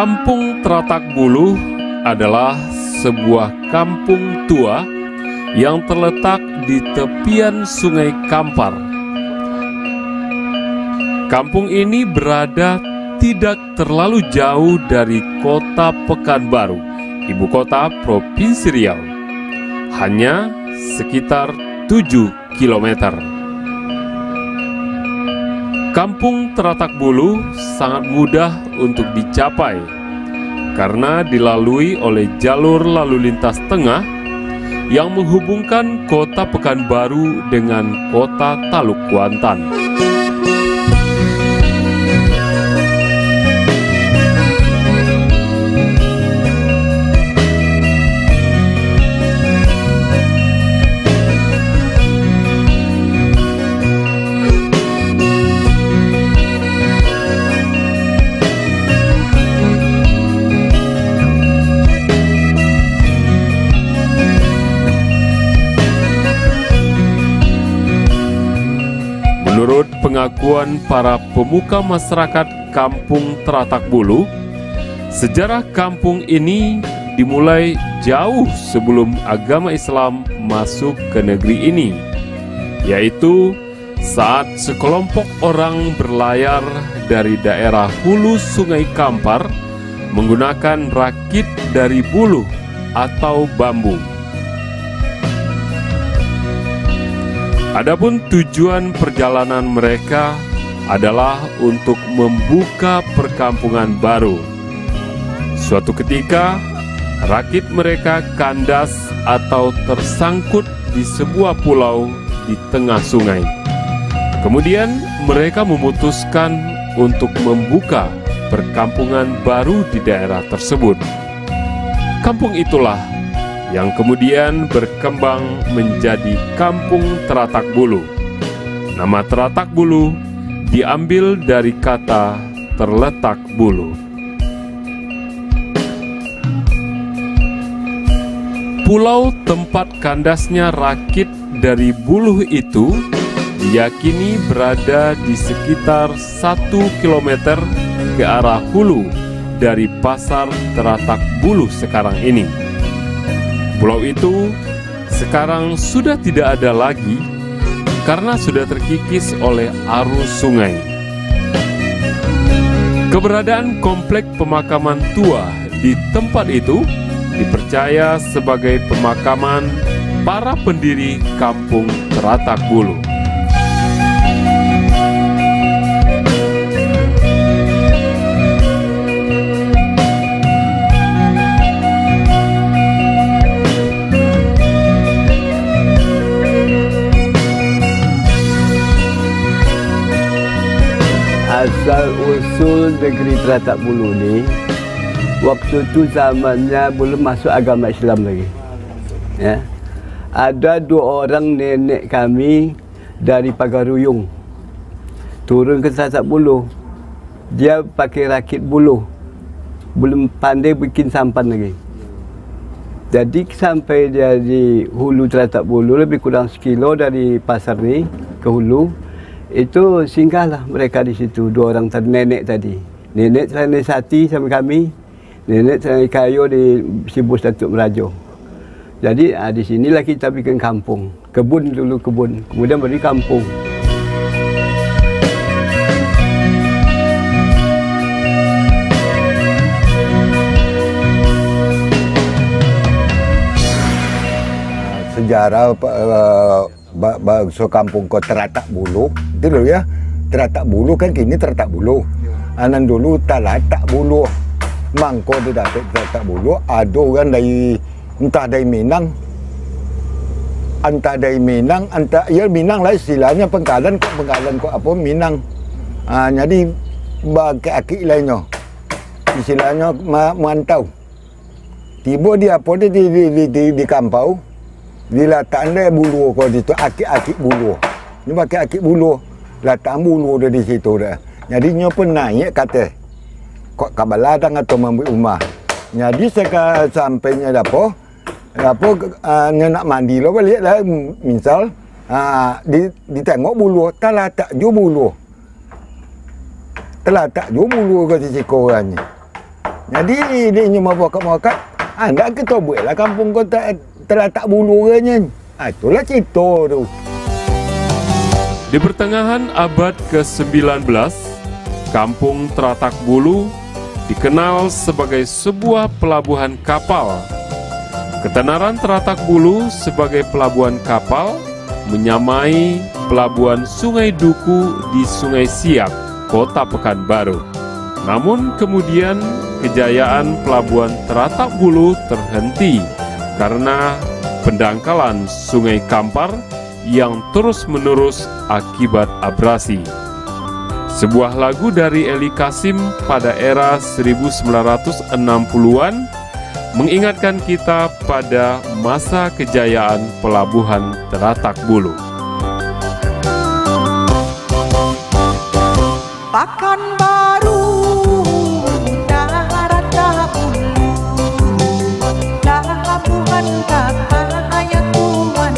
Kampung Teratak Buluh adalah sebuah kampung tua yang terletak di tepian Sungai Kampar. Kampung ini berada tidak terlalu jauh dari kota Pekanbaru, ibu kota Provinsi Riau, hanya sekitar 7 km. Kampung Teratak Buluh sangat mudah untuk dicapai karena dilalui oleh jalur lalu lintas tengah yang menghubungkan kota Pekanbaru dengan kota Taluk Kuantan. Menurut pengakuan para pemuka masyarakat Kampung Teratak Buluh, sejarah kampung ini dimulai jauh sebelum agama Islam masuk ke negeri ini, yaitu saat sekelompok orang berlayar dari daerah hulu Sungai Kampar menggunakan rakit dari buluh atau bambu. Adapun tujuan perjalanan mereka adalah untuk membuka perkampungan baru. Suatu ketika, rakit mereka kandas atau tersangkut di sebuah pulau di tengah sungai. Kemudian mereka memutuskan untuk membuka perkampungan baru di daerah tersebut. Kampung itulah yang kemudian berkembang menjadi Kampung Teratak Buluh. Nama Teratak Buluh diambil dari kata terletak buluh. Pulau tempat kandasnya rakit dari buluh itu diyakini berada di sekitar 1 km ke arah hulu dari pasar Teratak Buluh sekarang ini. Pulau itu sekarang sudah tidak ada lagi karena sudah terkikis oleh arus sungai. Keberadaan komplek pemakaman tua di tempat itu dipercaya sebagai pemakaman para pendiri Kampung Teratak Buluh. Asal-usul negeri Teratak Buluh ni, waktu tu zamannya belum masuk agama Islam lagi. Ya. Ada 2 orang nenek kami dari Pagaruyung turun ke Teratak Buluh. Dia pakai rakit buluh, belum pandai bikin sampan lagi. Jadi sampai dia di hulu Teratak Buluh, lebih kurang 1 kilo dari pasar ni ke hulu. Itu singgahlah mereka di situ, 2 orang nenek tadi. Nenek Teranai Sati sama kami, nenek Teranai Kayu di Sibus Datuk Merajo. Jadi di sinilah kita bikin kampung. Kebun dulu kebun, kemudian beri kampung. Sejarah bangsa kampung kau Teratak Buluh itu dulu ya. Teratak Buluh kan kini Teratak Buluh. Anan dulu Teratak Buluh. Mangko dia dapat Teratak Buluh. Ada orang dari entah dari Minang, entah ya Minang lah istilahnya pengkalan kok apa Minang. Jadi bagi akik lainnya istilahnya mantau. Tiba dia apa dia di kampau. Diletakkan dia buluh kau di situ, akik-akik buluh. Ini pakai akik buluh. Letakkan buluh dia di situ dah. Jadi dia pun naik kata. Kok kabaladang atau membeli rumah. Jadi saya sampainya apa? Dia nak mandi lah balik lah. Misal, ditengok buluh. Tak letak juga buluh. Tak letak juga buluh kau di situ orang ni. Jadi dia nyuma bakat-bakat, anda kita buatlah kampung kau Teratak Bulu kan. Itulah cerita tu. Di pertengahan abad ke-19, Kampung Teratak Bulu dikenal sebagai sebuah pelabuhan kapal. Ketenaran Teratak Bulu sebagai pelabuhan kapal menyamai pelabuhan Sungai Duku di Sungai Siak, Kota Pekanbaru. Namun kemudian kejayaan pelabuhan Teratak Bulu terhenti karena pendangkalan Sungai Kampar yang terus-menerus akibat abrasi. Sebuah lagu dari Eli Kasim pada era 1960-an mengingatkan kita pada masa kejayaan pelabuhan Teratak Bulu. Pekanbaru, Teratak Bulu, pelabuhan kapal Tuhan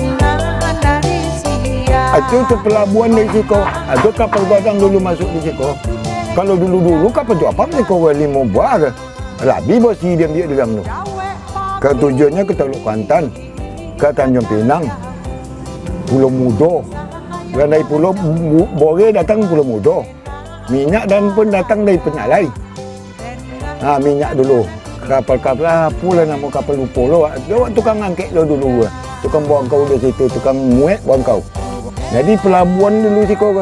dari Siak. Itu pelabuhan di situ. Ada kapal gadang dulu masuk di situ. Kalau dulu kapal tu apa ni kau lima buah. Labi bosi dia dalam tu. Ketujuannya ke Teluk Kuantan, ke Tanjung Pinang, Pulau Mudo. Dan dari Pulau Boré datang Pulau Mudo. Minyak dan pun datang dari Penalai. Minyak dulu. Kapal-kapal pula nama kapal Upolo. Dia tukang angkat dulu. Tukang bangkau di situ, tukang muat bangkau. Jadi pelabuhan dulu sih kau.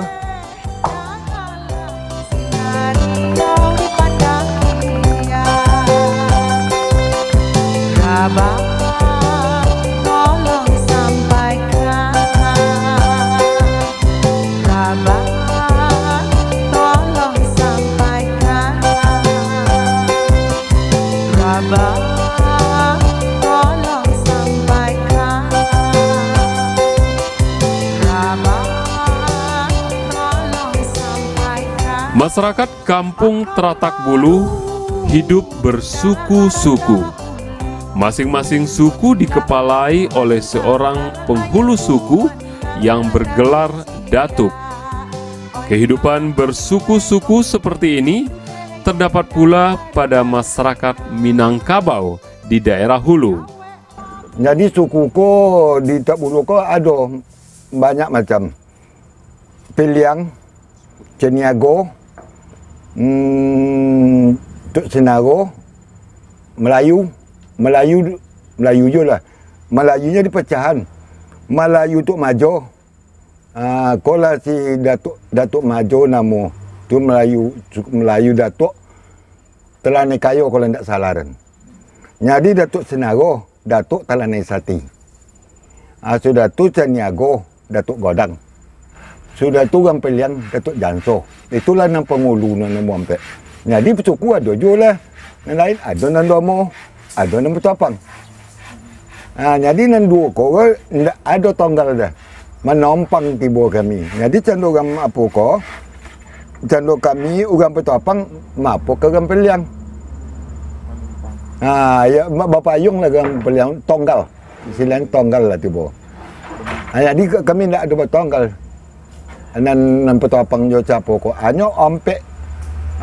Masyarakat Kampung Teratak Bulu hidup bersuku-suku. Masing-masing suku dikepalai oleh seorang penghulu suku yang bergelar datuk. Kehidupan bersuku-suku seperti ini terdapat pula pada masyarakat Minangkabau di daerah hulu. Jadi suku ko di Teratak Bulu ko ada banyak macam. Piliang, Ceniago, Tuk Senaro, Melayu je lah. Melayunya di pecahan. Melayu Tuk Majo. Kola si Datuk Majo nama. Tu Melayu Datuk Telanai Kayo kalau tidak salah kan. Jadi Datuk Senaro, Datuk Telanai Sati. Sudah tu Ceniago, Datuk Godang. Sudah tu orang Peliang, Datuk Janso. Itulah nama pengulu nama Muampek. Jadi suku ada je lah. Yang lain ada nama Domo, ada nama Topang. Jadi nan dua ko ada tonggal dah. Menompang tiba kami. Jadi candorang apa ko? Candor kami orang Petapang mapo ke orang Peliang. Ya Bapak Ayung lah orang Peliang tonggal. Istilahnya tonggal lah tiba. Jadi kami tidak ada tonggal. Nan Petapang jo capo ko. Hanya ompek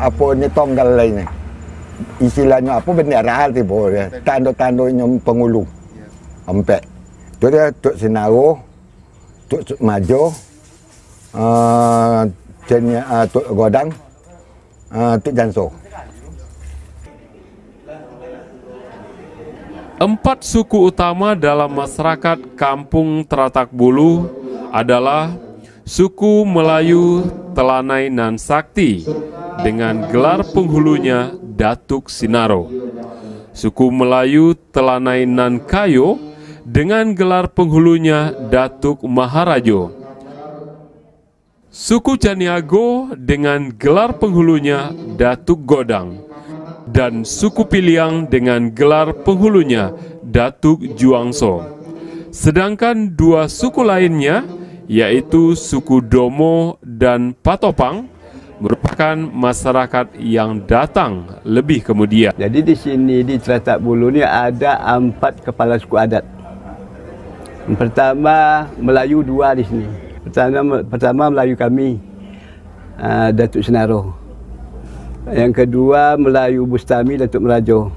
apa ni tonggal lainnya. Istilahnya apa bendera tiba dia. Tanda-tandanya pengulu. Ompek. Tu dia Tuk Senaro, Tuk Majo, Tuk Godang, Tuk Janso. 4 suku utama dalam masyarakat Kampung Teratak Bulu adalah suku Melayu Telanai Nan Sakti dengan gelar penghulunya Datuk Sinaro. Suku Melayu Telanai Nan Kayo dengan gelar penghulunya Datuk Maharajo. Suku Caniago dengan gelar penghulunya Datuk Godang. Dan suku Piliang dengan gelar penghulunya Datuk Juangso. Sedangkan 2 suku lainnya, yaitu suku Domo dan Patopang, merupakan masyarakat yang datang lebih kemudian. Jadi di sini di Teratak Bulu ni ada 4 kepala suku adat. Yang pertama Melayu 2 di sini. Pertama Melayu kami, Datuk Senaro. Yang kedua Melayu Bustami Datuk Merajo.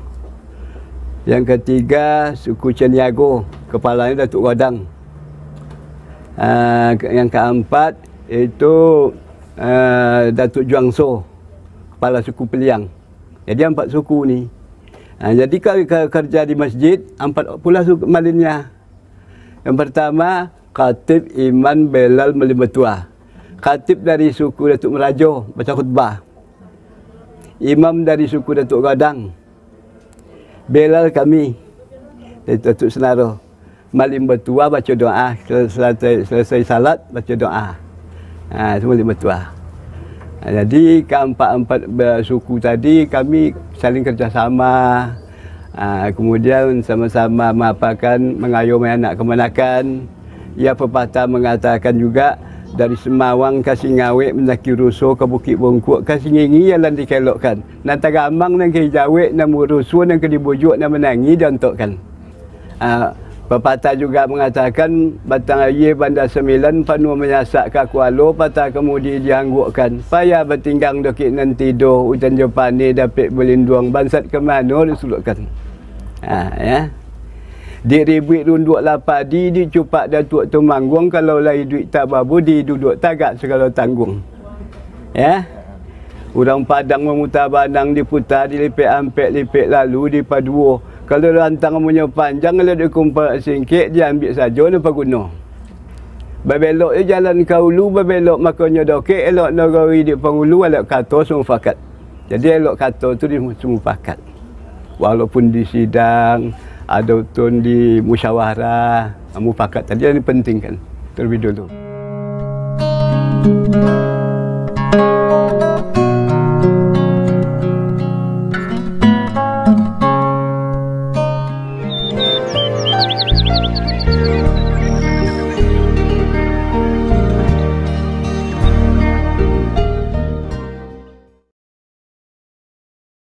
Yang ketiga suku Ceniago, kepalanya Datuk Godang. Yang keempat itu Datuk Juangso, kepala suku Peliang. Jadi 4 suku ni. Jadi kalau kerja di masjid 4 pula suku malinnya. Yang pertama Khatib Iman Belal Melimetua. Khatib dari suku Datuk Merajo baca khutbah. Imam dari suku Datuk Godang. Belal kami Datuk Senaro. Malim Betua baca doa, selesai salat baca doa. Itu Malim Betua. Jadi keempat suku tadi kami saling kerjasama. Kemudian sama-sama mengayomi anak kemanakan. Ya, pepatah mengatakan juga dari Semawang ke Singawek mendaki Ruso ke Bukit Bongkok ke Singingi yang dikelokkan. Nanti gamang nang ke Jawek nang Ruso nang ke dibujuk nang menangi dan untukkan. Pepatah juga mengatakan batang air bandar 9 panu menyasak ke Kuala patah kemudian dianggukkan. Payah bertinggang dokik nan tidur hujan Jepang ni dapat berlindung bansat ke mana disulukkan. Ya. Di ribut runduk lapar di cupak Datuk Tumanggung kalau lagi duit tak babu di duduk tagak segala tanggung. Ya. Orang Padang memutar bandang diputar dilipik ampek lipik lalu di paduo. Kalau rantang punya panjang kalau dia kumpul singkit dia ambil saja nak guna. Babelok dia jalan ke hulu babelok makanya dokek elok negeri di penghulu elok kata semua fakat. Jadi elok kata tu dia semua fakat. Walaupun di sidang ataupun di musyawarah, mufakat tadi yang dipentingkan terlebih dulu.